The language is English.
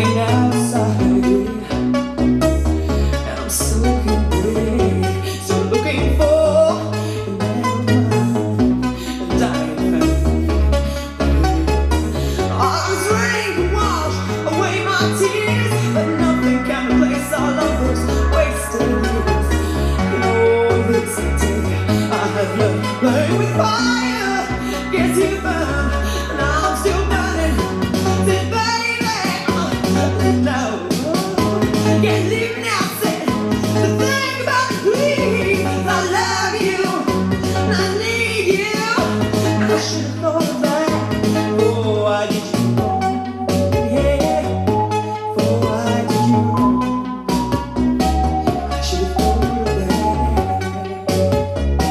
standing outside, and I'm so looking pretty, so looking for never mind, and I I'll drink and wash away my tears, but nothing can replace all of those wasted years. And all this I take, I have learned, playing with fire gets you burned.